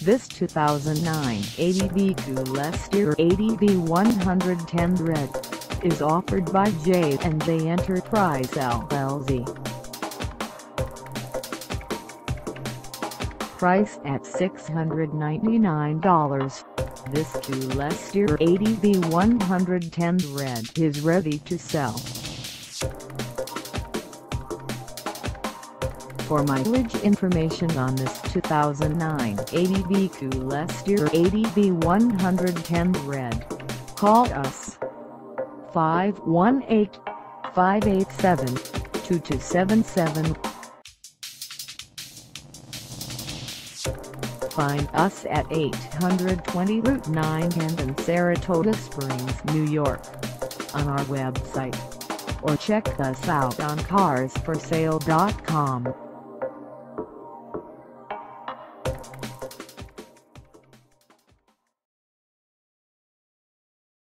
This 2009 ATV Coolster ATV110RED is offered by J&J Enterprise LLC. Price at $699. This Coolster ATV110RED is ready to sell. For mileage information on this 2009 ATV Coolster ATV110RED, call us 518-587-2277. Find us at 820 Route 9 Hendon, Saratoga Springs, New York, on our website, or check us out on carsforsale.com.